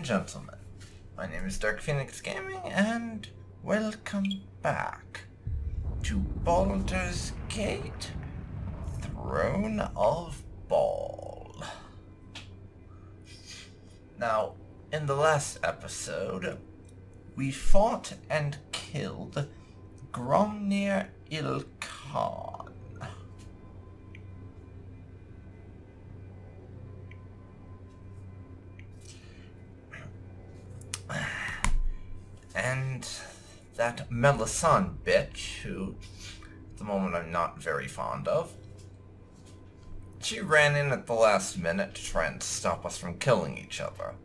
gentlemen, my name is DarkPhoenix Gaming, and welcome back to Baldur's Gate, Throne of Bhaal. Now, in the last episode, we fought and killed Gromnir Ilkhan. And that Melisande bitch, who at the moment I'm not very fond of, she ran in at the last minute to try and stop us from killing each other.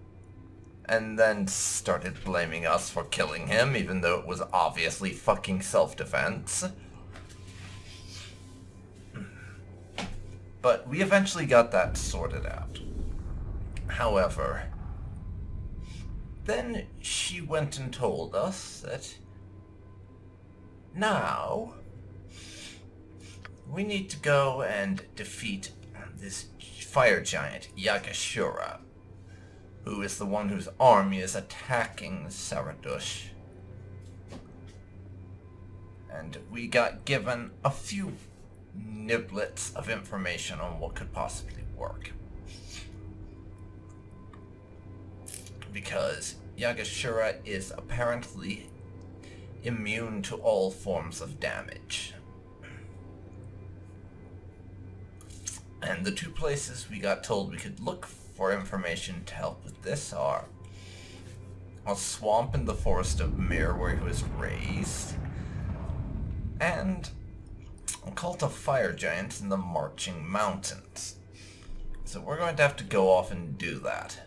And then started blaming us for killing him, even though it was obviously fucking self-defense. But we eventually got that sorted out. However, then she went and told us that now we need to go and defeat this fire giant, Yagashura, who is the one whose army is attacking Saradush. And we got given a few niblets of information on what could possibly work. Because Yagashura is apparently immune to all forms of damage. And the two places we got told we could look for information to help with this are a swamp in the Forest of Mir where he was raised, and a cult of fire giants in the Marching Mountains. So we're going to have to go off and do that.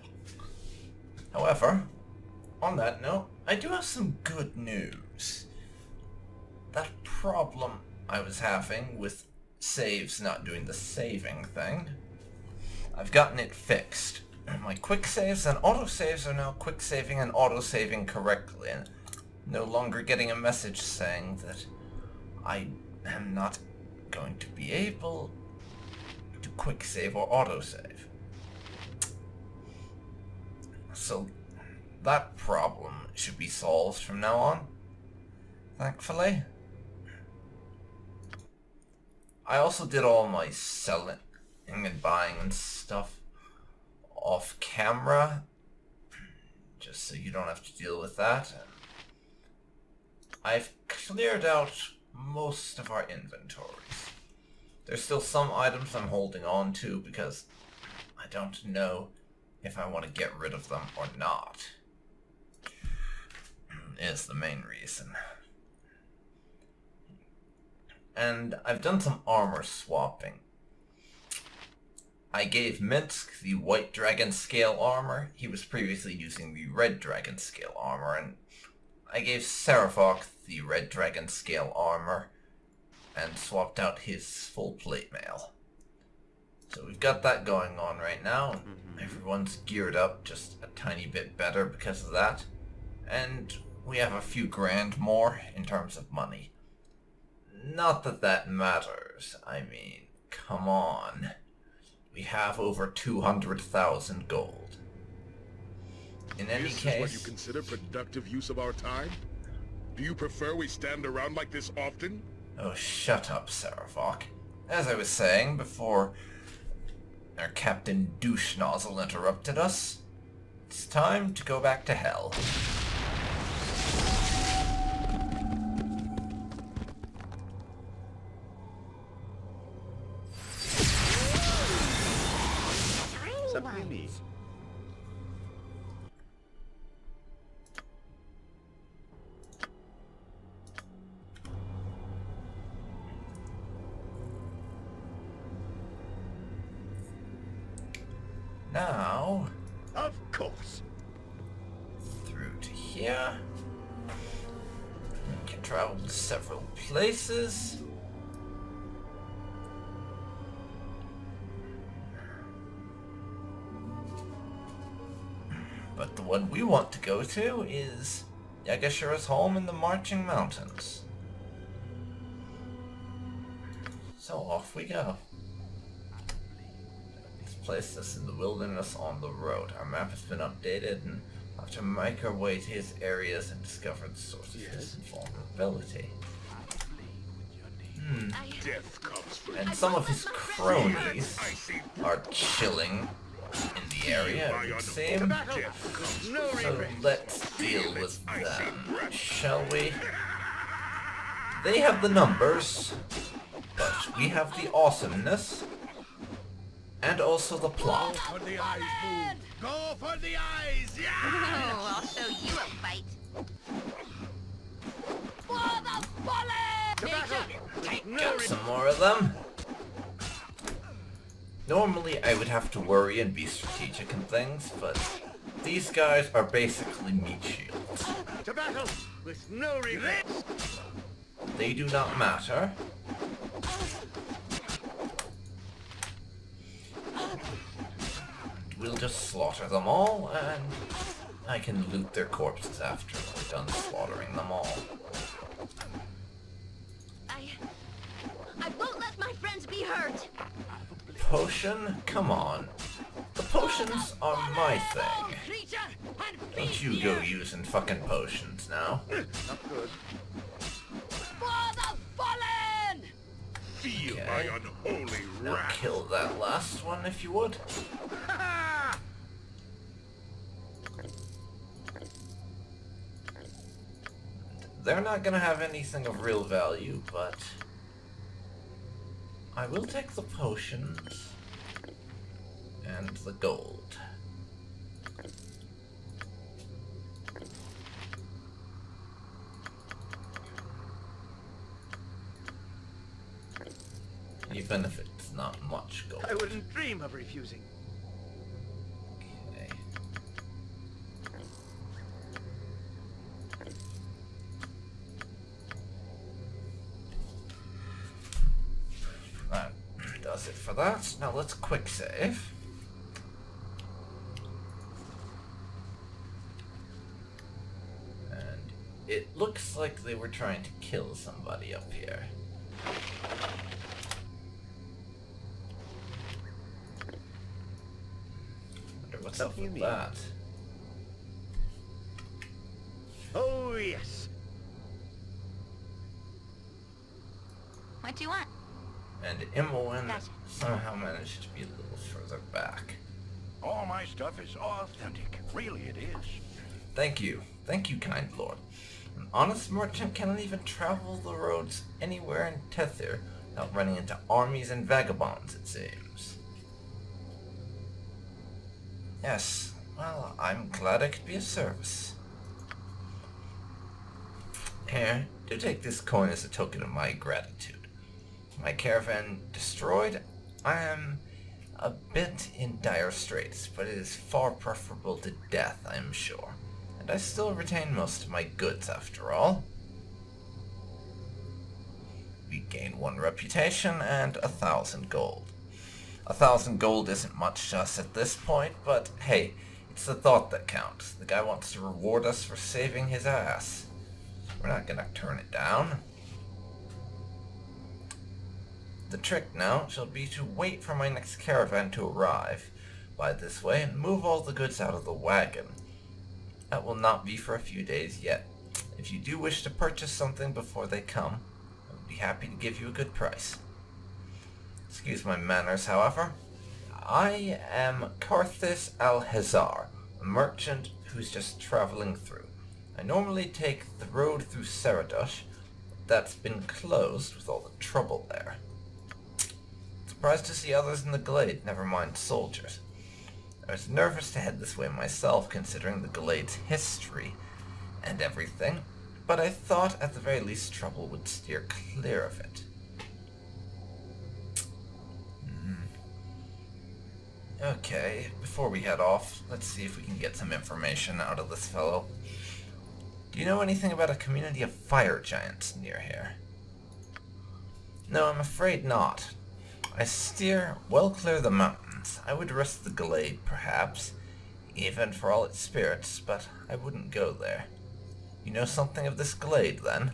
However, on that note, I do have some good news. That problem I was having with saves not doing the saving thing, I've gotten it fixed. My quick saves and autosaves are now quick saving and autosaving correctly, and no longer getting a message saying that I am not going to be able to quick save or autosave. So that problem should be solved from now on, thankfully. I also did all my selling and buying and stuff off camera, just so you don't have to deal with that. I've cleared out most of our inventories. There's still some items I'm holding on to because I don't know if I want to get rid of them or not, is the main reason. And I've done some armor swapping. I gave Minsk the white dragon scale armor. He was previously using the red dragon scale armor, and I gave Serafok the red dragon scale armor and swapped out his full plate mail. So we've got that going on right now. Everyone's geared up just a tiny bit better because of that. And we have a few grand more in terms of money. Not that that matters. I mean, come on. We have over 200,000 gold. In any case... This is what you consider productive use of our time? Do you prefer we stand around like this often? Oh, shut up, Serafok. As I was saying before our Captain Douche Nozzle interrupted us, it's time to go back to hell. Now, Of course. through to here. We can travel to several places. But the one we want to go to is Yagashura's home in the Marching Mountains. So off we go. Let's place this in the wilderness on the road. Our map has been updated and Have to make our way to his areas and discover the source of his vulnerability. Death comes for And some of his cronies are chilling in the area, it would seem. So let's deal with them, shall we? They have the numbers, but we have the awesomeness, and also the plot. Go for the eyes, move. Go for the eyes, yeah! Oh, I'll show you a fight. For the bullet! Get some more of them. Normally I would have to worry and be strategic and things, but these guys are basically meat shields. To battle with no regrets. They do not matter. We'll just slaughter them all, and I can loot their corpses after we're done slaughtering them all. I won't let my friends be hurt. Potion? Come on. The potions are my thing. Don't you go using fucking potions now. Not good. For the fallen! Feel Okay. my unholy Now wrath. kill that last one if you would. They're not gonna have anything of real value, but I will take the potions and the gold. Even if it's not much gold. I wouldn't dream of refusing. Okay. That does it for that. Now let's quick save. And it looks like they were trying to kill somebody up here. Wonder what's up Something you with need. that. Oh, yes. What do you want? And Imoen Gotcha. somehow managed to be a little further back. All my stuff is authentic. Really, it is. Thank you. Thank you, kind lord. An honest merchant cannot even travel the roads anywhere in Tethir without running into armies and vagabonds, it seems. Yes, well, I'm glad I could be of service. Here, do take this coin as a token of my gratitude. My caravan destroyed, I am a bit in dire straits, but it is far preferable to death, I am sure. And I still retain most of my goods, after all. We gain 1 reputation and 1,000 gold. 1,000 gold isn't much to us at this point, but hey, it's the thought that counts. The guy wants to reward us for saving his ass. We're not gonna turn it down. The trick now shall be to wait for my next caravan to arrive. By this way, and move all the goods out of the wagon. That will not be for a few days yet. If you do wish to purchase something before they come, I would be happy to give you a good price. Excuse my manners, however. I am Karthis Al-Hazar, a merchant who's just traveling through. I normally take the road through Saradush, but that's been closed with all the trouble there. Surprised to see others in the glade, never mind soldiers. I was nervous to head this way myself, considering the glade's history and everything, but I thought at the very least trouble would steer clear of it. Okay, before we head off, let's see if we can get some information out of this fellow. Do you know anything about a community of fire giants near here? No, I'm afraid not. I steer well clear of the mountains. I would risk the glade, perhaps, even for all its spirits, but I wouldn't go there. You know something of this glade, then?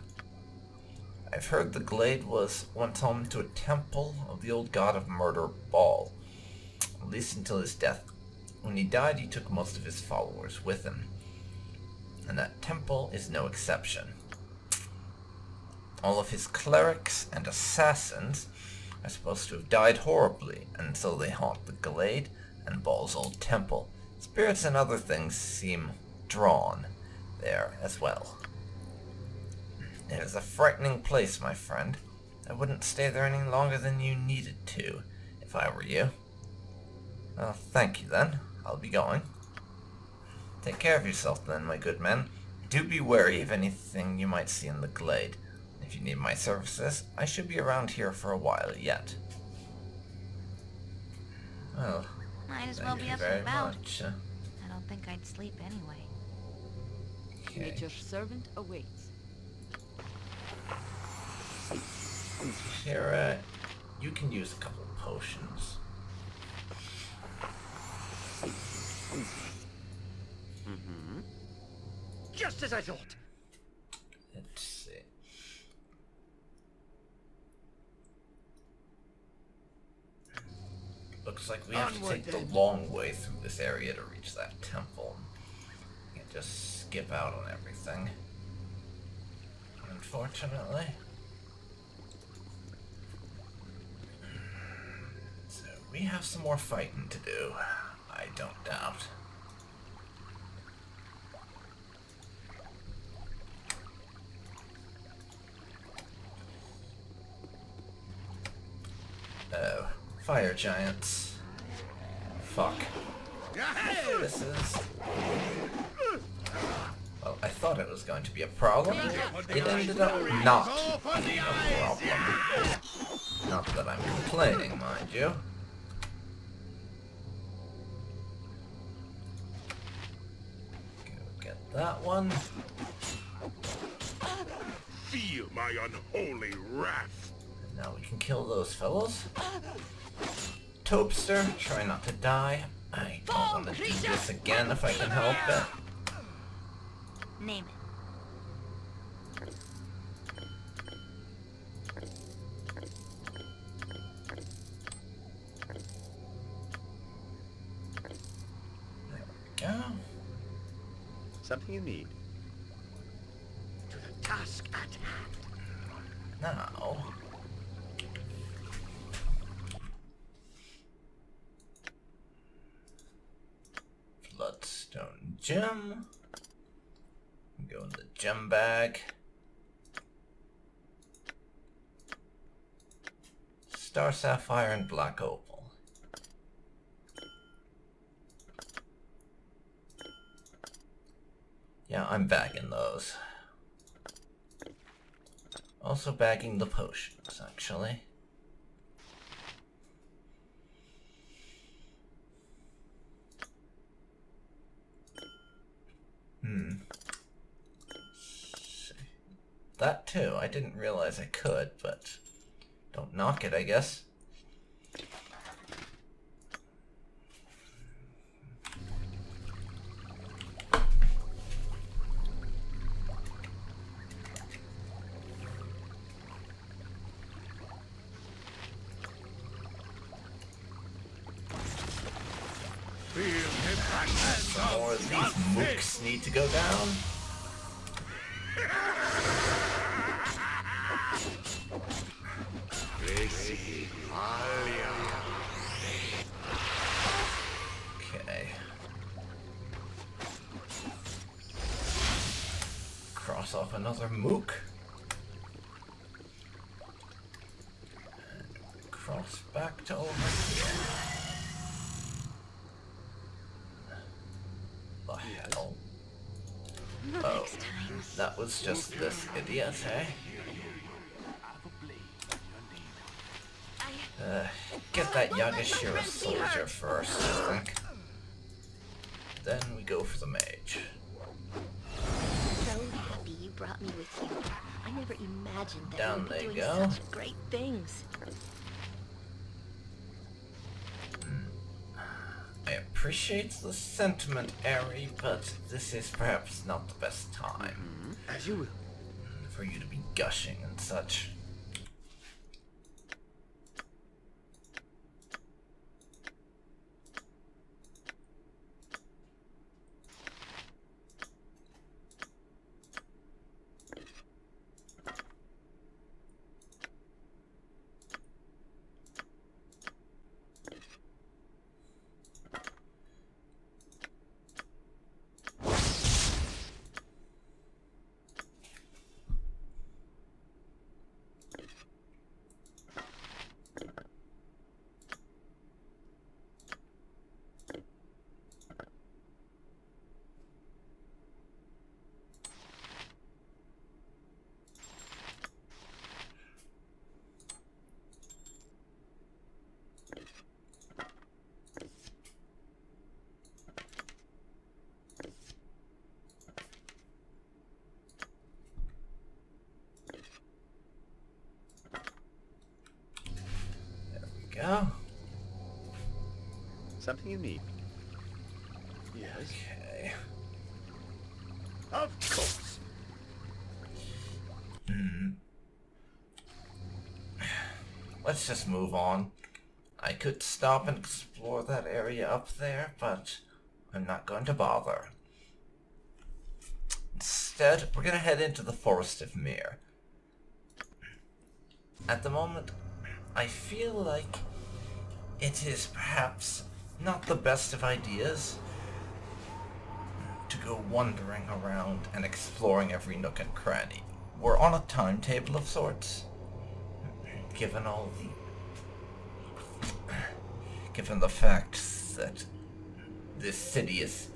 I've heard the glade was once home to a temple of the old god of murder, Bhaal, at least until his death. When he died, he took most of his followers with him. and that temple is no exception. All of his clerics and assassins are supposed to have died horribly, and so they haunt the glade and Bhaal's old temple. Spirits and other things seem drawn there as well. It is a frightening place, my friend. I wouldn't stay there any longer than you needed to, if I were you. Well, thank you then. I'll be going. Take care of yourself then, my good man. Do be wary of anything you might see in the glade. If you need my services, I should be around here for a while yet. Well, Might as well thank be you up very and about. much. I don't think I'd sleep anyway. Okay. Nature's servant awaits. Here, you can use a couple potions. Just as I thought. Let's see. Looks like we have to Onward, take the then. long way through this area to reach that temple. Can't just skip out on everything. Unfortunately. So we have some more fighting to do, I don't doubt. Oh, fire giants. Fuck. This is... Well, I thought it was going to be a problem. It ended up not being a problem. Not that I'm complaining, mind you. Go get that one. Feel my unholy wrath. Now we can kill those fellows. Tobster, try not to die. I don't want to do this again if I can help it. Name it. There we go. Something you need. To the task at hand. Now... Bloodstone gem. Go in the gem bag. Star sapphire and black opal. Yeah, I'm bagging those. Also bagging the potions, actually. That too. I didn't realize I could, but don't knock it, I guess. Some more of these mooks need to go down. Okay. Cross off another mook. And cross back to over here. The hell? Oh, Next time. that was just this idiot, eh? Get that Yagashira soldier first, I think. Then we go for the mage. So happy you brought me with you. I never imagined that Down we'd be they doing go. such great things. I appreciate the sentiment, Ari, but this is perhaps not the best time As you will. for you to be gushing and such. go. Something you need? Yes. Okay. Of course. Let's just move on. I could stop and explore that area up there, but I'm not going to bother. Instead, we're going to head into the Forest of Mir. At the moment, I feel like it is perhaps not the best of ideas to go wandering around and exploring every nook and cranny. We're on a timetable of sorts, given the fact that this city is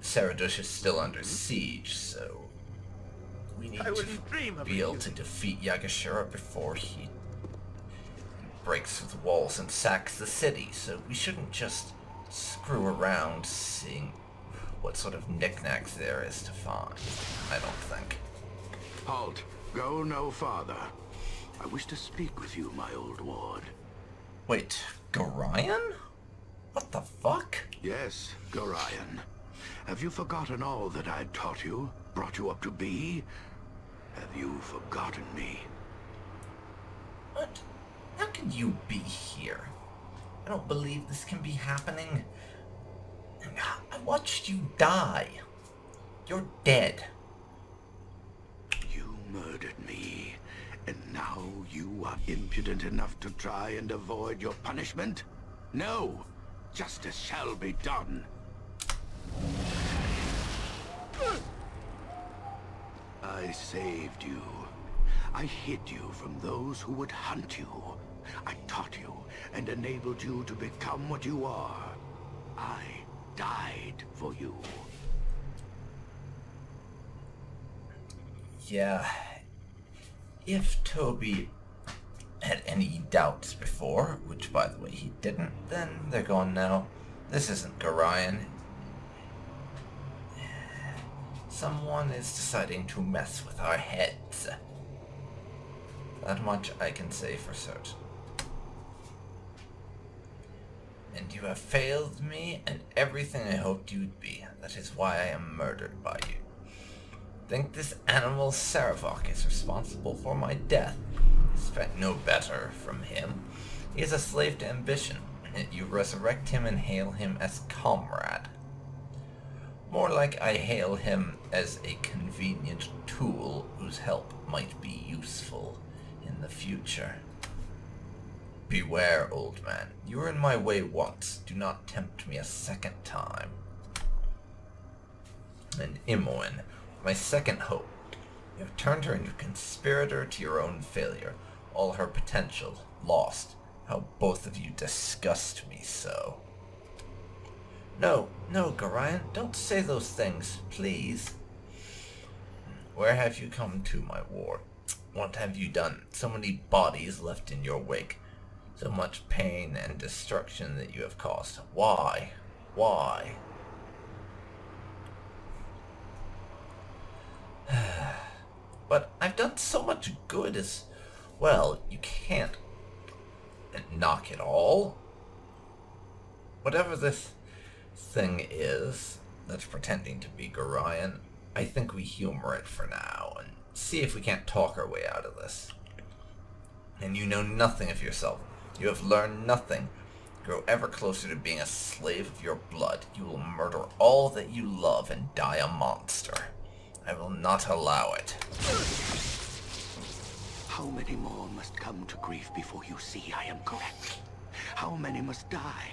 Saradush is still under siege, so we need to be able to defeat Yagashira before he breaks through the walls and sacks the city, so we shouldn't just screw around seeing what sort of knickknacks there is to find, I don't think. Halt. Go no farther. I wish to speak with you, my old ward. Wait, Gorion? What the fuck? Yes, Gorion. Have you forgotten all that I taught you, brought you up to be? Have you forgotten me? What? How can you be here? I don't believe this can be happening. I watched you die. You're dead. You murdered me, and now you are impudent enough to try and avoid your punishment? No! Justice shall be done. I saved you. I hid you from those who would hunt you. I taught you and enabled you to become what you are. I died for you. Yeah. If Toby had any doubts before, which by the way he didn't, then they're gone now. This isn't Gorion. Someone is deciding to mess with our heads. That much I can say for certain. And you have failed me and everything I hoped you'd be. That is why I am murdered by you. Think this animal Saravok is responsible for my death. Expect no better from him. He is a slave to ambition, and you resurrect him and hail him as comrade. More like I hail him as a convenient tool whose help might be useful in the future. Beware, old man. You were in my way once. Do not tempt me a second time. And Imoen, my second hope. You have turned her into a conspirator to your own failure. All her potential lost. How both of you disgust me so. No, Gorion, don't say those things, please. Where have you come to, my ward? What have you done? So many bodies left in your wake. So much pain and destruction that you have caused. Why? Why? But I've done so much good as well. You can't knock it all. Whatever this thing is that's pretending to be Gorion, I think we humor it for now and see if we can't talk our way out of this. And you know nothing of yourself. You have learned nothing. Grow ever closer to being a slave of your blood. You will murder all that you love and die a monster. I will not allow it. How many more must come to grief before you see I am correct? How many must die?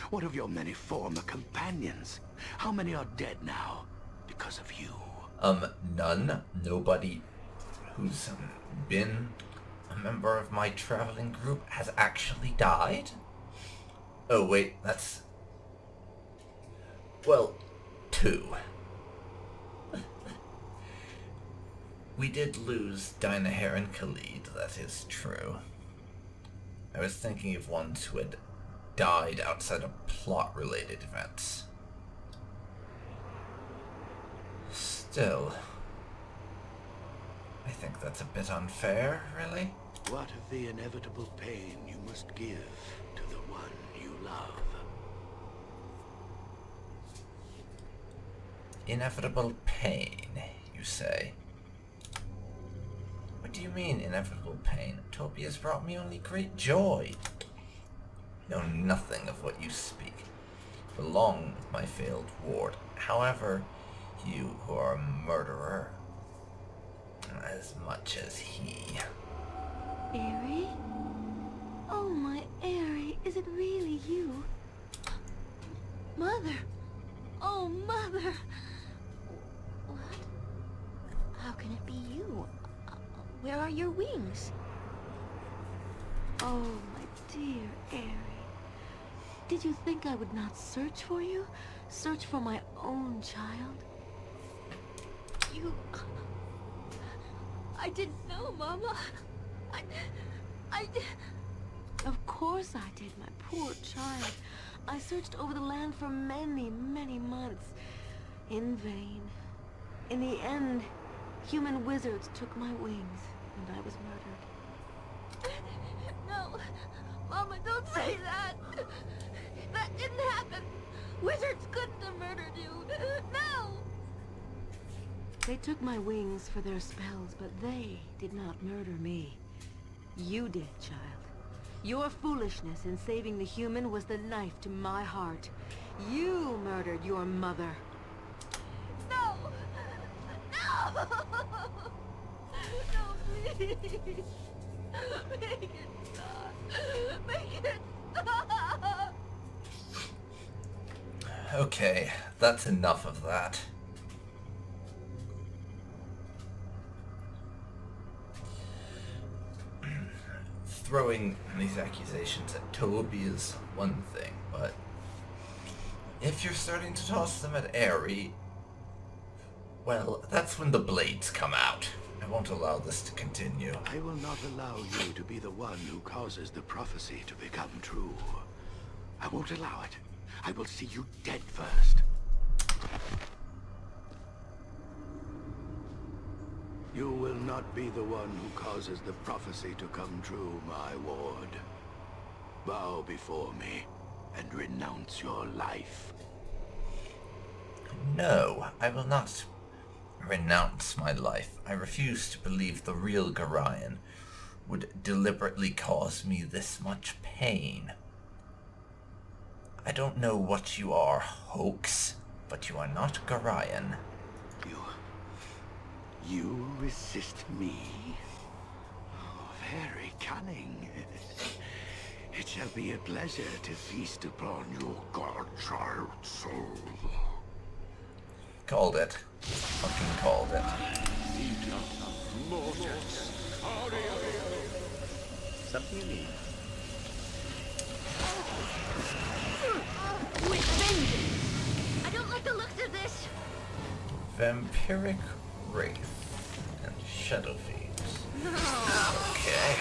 What of your many former companions? How many are dead now because of you? None. Nobody who's been a member of my traveling group has actually died? Oh wait, that's... well, 2. We did lose Dynahair and Khalid, that is true. I was thinking of ones who had died outside of plot-related events. Still, I think that's a bit unfair, really. What of the inevitable pain you must give to the one you love? Inevitable pain, you say? What do you mean, inevitable pain? Toby has brought me only great joy. You know nothing of what you speak. Belong with my failed ward. However, you who are a murderer, as much as he. Airy? Oh, my Airy, is it really you? Mother! Oh, Mother! What? How can it be you? Where are your wings? Oh, my dear Airy. Did you think I would not search for you? Search for my own child? You... I didn't know, Mama. I... Of course I did, my poor child. I searched over the land for many, many months. In vain. In the end, human wizards took my wings, and I was murdered. No! Mama, don't say that! That didn't happen! Wizards couldn't have murdered you! No! They took my wings for their spells, but they did not murder me. You did, child. Your foolishness in saving the human was the knife to my heart. You murdered your mother. No! No! No, please! Make it stop! Make it stop! Okay, that's enough of that. Throwing these accusations at Toby is one thing, but if you're starting to toss them at Airy, well, that's when the blades come out. I won't allow this to continue. I will not allow you to be the one who causes the prophecy to become true. I won't allow it. I will see you dead first. You will not be the one who causes the prophecy to come true, my ward. Bow before me and renounce your life. No, I will not renounce my life. I refuse to believe the real Gorion would deliberately cause me this much pain. I don't know what you are, hoax, but you are not Gorion. You resist me? Oh, very cunning. It shall be a pleasure to feast upon your godchild soul. Called it. Fucking called it. Something you need. With vengeance! I don't like the looks of this! Vampiric Wraith and Shadow Fiends. Okay.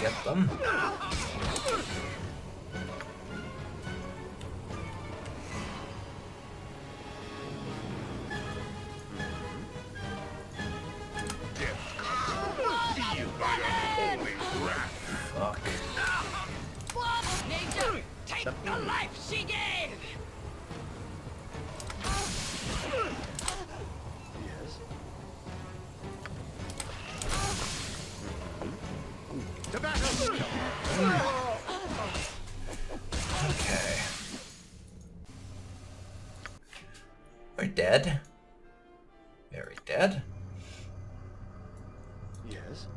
Get them. Fuck. Nature, take the life she gave! Yes. To battle! Okay. We're dead. Very dead. Yes.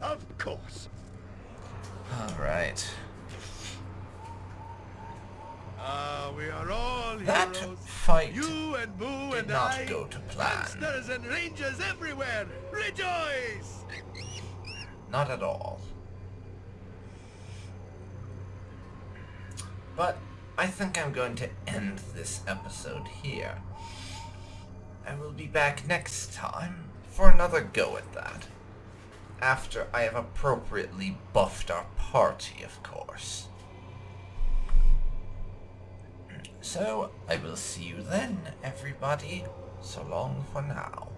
Of course. Alright. We are all That heroes. fight You and Boo did and not I. go to plan. Monsters and rangers everywhere. Rejoice! Not at all. But I think I'm going to end this episode here. I will be back next time for another go at that. After I have appropriately buffed our party, of course. So, I will see you then, everybody. So long for now.